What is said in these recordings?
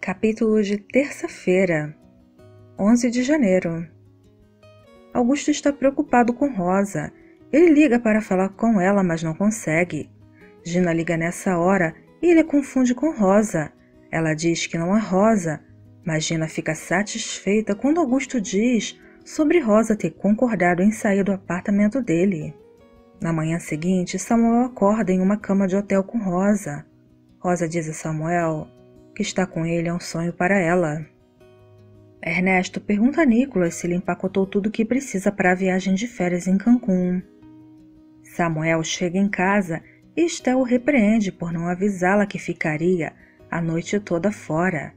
Capítulo de terça-feira, 11 de janeiro. Augusto está preocupado com Rosa. Ele liga para falar com ela, mas não consegue. Gina liga nessa hora e ele a confunde com Rosa. Ela diz que não é Rosa, mas Gina fica satisfeita quando Augusto diz sobre Rosa ter concordado em sair do apartamento dele. Na manhã seguinte, Samuel acorda em uma cama de hotel com Rosa. Rosa diz a Samuel que estar com ele é um sonho para ela. Ernesto pergunta a Nicholas se ele empacotou tudo o que precisa para a viagem de férias em Cancún. Samuel chega em casa e Estel o repreende por não avisá-la que ficaria a noite toda fora.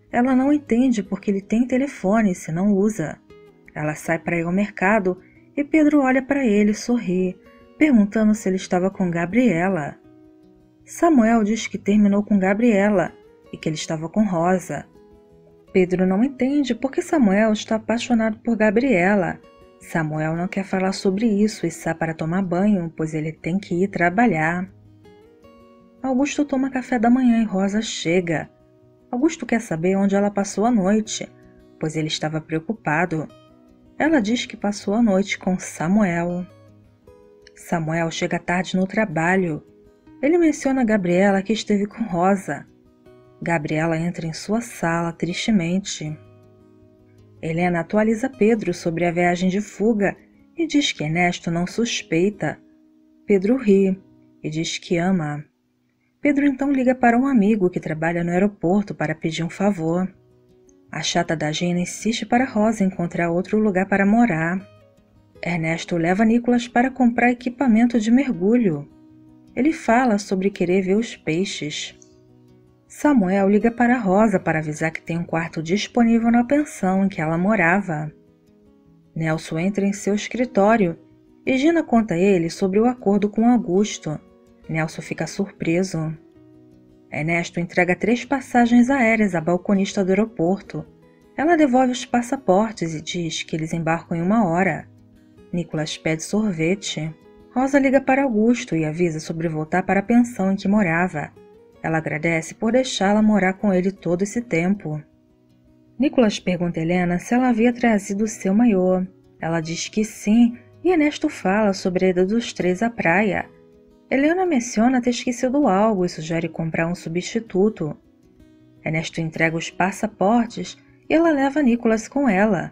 Ela não entende porque ele tem telefone se não usa. Ela sai para ir ao mercado e Pedro olha para ele e sorri, perguntando se ele estava com Gabriela. Samuel diz que terminou com Gabriela e que ele estava com Rosa. Pedro não entende porque Samuel está apaixonado por Gabriela. Samuel não quer falar sobre isso e sai para tomar banho, pois ele tem que ir trabalhar. Augusto toma café da manhã e Rosa chega. Augusto quer saber onde ela passou a noite, pois ele estava preocupado. Ela diz que passou a noite com Samuel. Samuel chega tarde no trabalho. Ele menciona a Gabriela que esteve com Rosa. Gabriela entra em sua sala tristemente. Helena atualiza Pedro sobre a viagem de fuga e diz que Ernesto não suspeita. Pedro ri e diz que ama. Pedro então liga para um amigo que trabalha no aeroporto para pedir um favor. A chata da Gina insiste para Rosa encontrar outro lugar para morar. Ernesto leva Nicholas para comprar equipamento de mergulho. Ele fala sobre querer ver os peixes. Samuel liga para Rosa para avisar que tem um quarto disponível na pensão em que ela morava. Nelson entra em seu escritório e Gina conta a ele sobre o acordo com Augusto. Nelson fica surpreso. Ernesto entrega 3 passagens aéreas à balconista do aeroporto. Ela devolve os passaportes e diz que eles embarcam em 1 hora. Nicholas pede sorvete. Rosa liga para Augusto e avisa sobre voltar para a pensão em que morava. Ela agradece por deixá-la morar com ele todo esse tempo. Nicholas pergunta a Helena se ela havia trazido seu maiô. Ela diz que sim, e Ernesto fala sobre a ida dos 3 à praia. Helena menciona ter esquecido algo e sugere comprar um substituto. Ernesto entrega os passaportes e ela leva Nicholas com ela.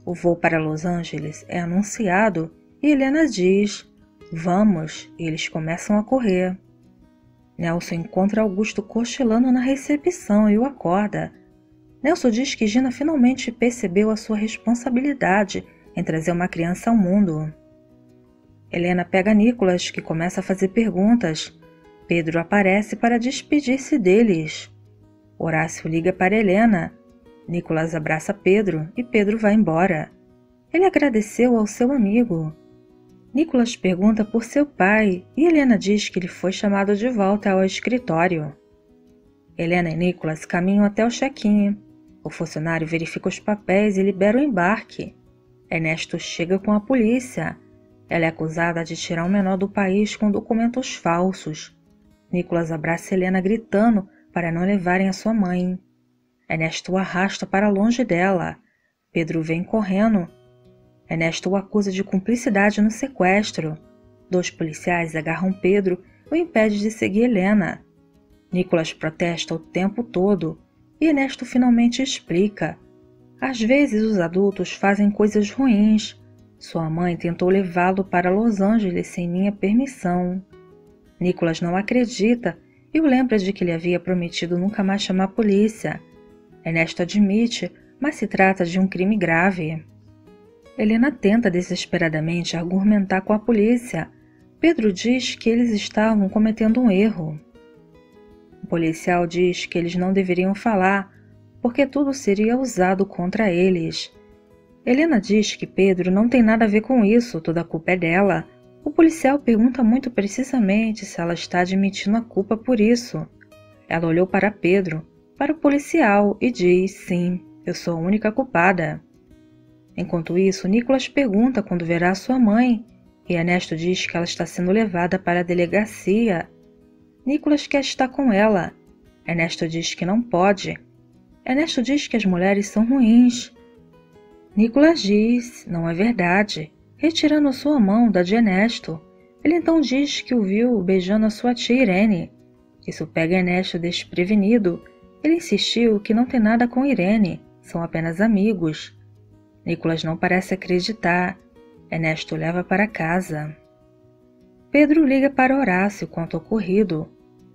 O voo para Los Angeles é anunciado e Helena diz: "Vamos", e eles começam a correr. Nelson encontra Augusto cochilando na recepção e o acorda. Nelson diz que Gina finalmente percebeu a sua responsabilidade em trazer uma criança ao mundo. Helena pega Nicholas, que começa a fazer perguntas. Pedro aparece para despedir-se deles. Horácio liga para Helena. Nicholas abraça Pedro e Pedro vai embora. Ele agradeceu ao seu amigo. Nicholas pergunta por seu pai e Helena diz que ele foi chamado de volta ao escritório. Helena e Nicholas caminham até o check-in. O funcionário verifica os papéis e libera o embarque. Ernesto chega com a polícia. Ela é acusada de tirar um menor do país com documentos falsos. Nicholas abraça Helena gritando para não levarem a sua mãe. Ernesto o arrasta para longe dela. Pedro vem correndo. Ernesto o acusa de cumplicidade no sequestro. 2 policiais agarram Pedro e o impedem de seguir Helena. Nicholas protesta o tempo todo e Ernesto finalmente explica. Às vezes os adultos fazem coisas ruins. Sua mãe tentou levá-lo para Los Angeles sem minha permissão. Nicholas não acredita e o lembra de que ele havia prometido nunca mais chamar a polícia. Ernesto admite, mas se trata de um crime grave. Helena tenta desesperadamente argumentar com a polícia. Pedro diz que eles estavam cometendo um erro. O policial diz que eles não deveriam falar, porque tudo seria usado contra eles. Helena diz que Pedro não tem nada a ver com isso, toda a culpa é dela. O policial pergunta muito precisamente se ela está admitindo a culpa por isso. Ela olhou para Pedro, para o policial, e diz: "Sim, eu sou a única culpada." Enquanto isso, Nicholas pergunta quando verá sua mãe, e Ernesto diz que ela está sendo levada para a delegacia. Nicholas quer estar com ela. Ernesto diz que não pode. Ernesto diz que as mulheres são ruins. Nicholas diz, não é verdade, retirando sua mão da de Ernesto. Ele então diz que o viu beijando a sua tia Irene. Isso pega Ernesto desprevenido. Ele insistiu que não tem nada com Irene, são apenas amigos. Nicholas não parece acreditar. Ernesto o leva para casa. Pedro liga para Horácio conta o ocorrido.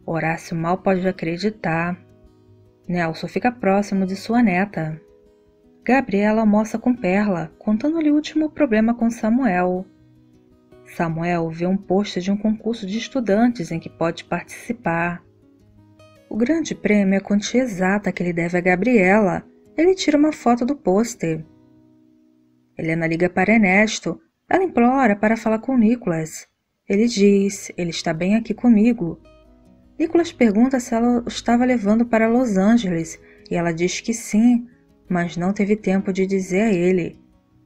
Horácio mal pode acreditar. Nelson fica próximo de sua neta. Gabriela almoça com Perla, contando-lhe o último problema com Samuel. Samuel vê um pôster de um concurso de estudantes em que pode participar. O grande prêmio é a quantia exata que ele deve a Gabriela. Ele tira uma foto do pôster. Helena liga para Ernesto. Ela implora para falar com Nicholas. Ele diz, ele está bem aqui comigo. Nicholas pergunta se ela o estava levando para Los Angeles e ela diz que sim, mas não teve tempo de dizer a ele.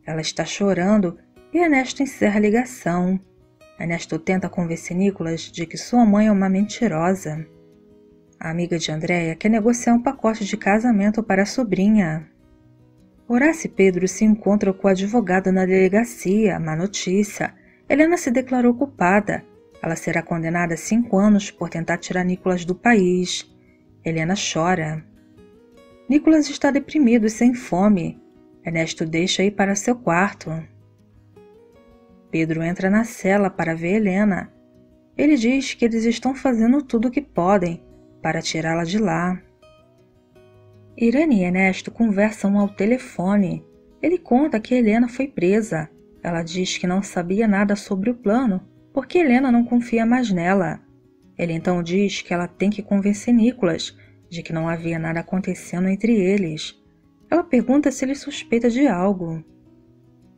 Ela está chorando e Ernesto encerra a ligação. Ernesto tenta convencer Nicholas de que sua mãe é uma mentirosa. A amiga de Andréia quer negociar um pacote de casamento para a sobrinha. Horácio e Pedro se encontram com o advogado na delegacia. Má notícia. Helena se declarou culpada. Ela será condenada a 5 anos por tentar tirar Nicholas do país. Helena chora. Nicholas está deprimido e sem fome. Ernesto deixa ir para seu quarto. Pedro entra na cela para ver Helena. Ele diz que eles estão fazendo tudo o que podem para tirá-la de lá. Irene e Ernesto conversam ao telefone. Ele conta que Helena foi presa. Ela diz que não sabia nada sobre o plano, porque Helena não confia mais nela. Ele então diz que ela tem que convencer Nicholas de que não havia nada acontecendo entre eles. Ela pergunta se ele suspeita de algo.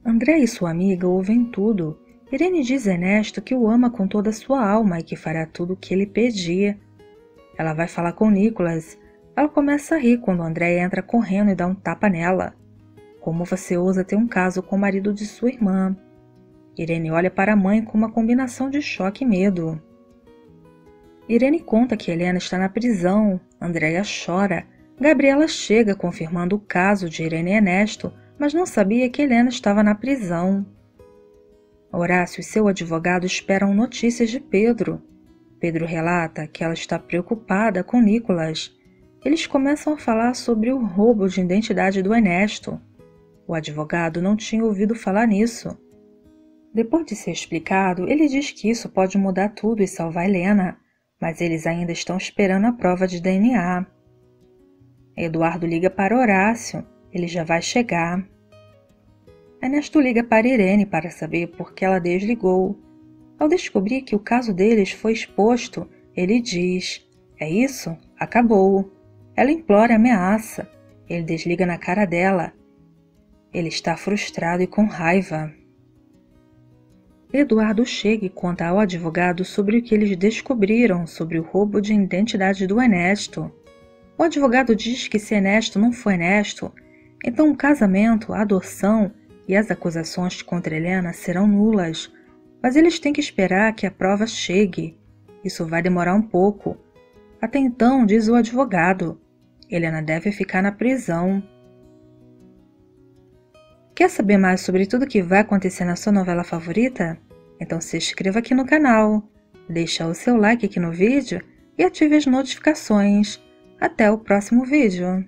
André e sua amiga ouvem tudo. Irene diz a Ernesto que o ama com toda a sua alma e que fará tudo o que ele pedir. Ela vai falar com Nicholas. Ela começa a rir quando André entra correndo e dá um tapa nela. Como você ousa ter um caso com o marido de sua irmã? Irene olha para a mãe com uma combinação de choque e medo. Irene conta que Helena está na prisão. Andréia chora. Gabriela chega confirmando o caso de Irene e Ernesto, mas não sabia que Helena estava na prisão. Horácio e seu advogado esperam notícias de Pedro. Pedro relata que ela está preocupada com Nicholas. Eles começam a falar sobre o roubo de identidade do Ernesto. O advogado não tinha ouvido falar nisso. Depois de ser explicado, ele diz que isso pode mudar tudo e salvar Helena, mas eles ainda estão esperando a prova de DNA. Eduardo liga para Horácio. Ele já vai chegar. Ernesto liga para Irene para saber por que ela desligou. Ao descobrir que o caso deles foi exposto, ele diz: "É isso? Acabou." Ela implora e ameaça. Ele desliga na cara dela. Ele está frustrado e com raiva. Eduardo chega e conta ao advogado sobre o que eles descobriram sobre o roubo de identidade do Ernesto. O advogado diz que se Ernesto não foi Ernesto, então o casamento, a adoção e as acusações contra Helena serão nulas, mas eles têm que esperar que a prova chegue. Isso vai demorar um pouco. Até então, diz o advogado, Helena deve ficar na prisão. Quer saber mais sobre tudo o que vai acontecer na sua novela favorita? Então se inscreva aqui no canal, deixa o seu like aqui no vídeo e ative as notificações. Até o próximo vídeo!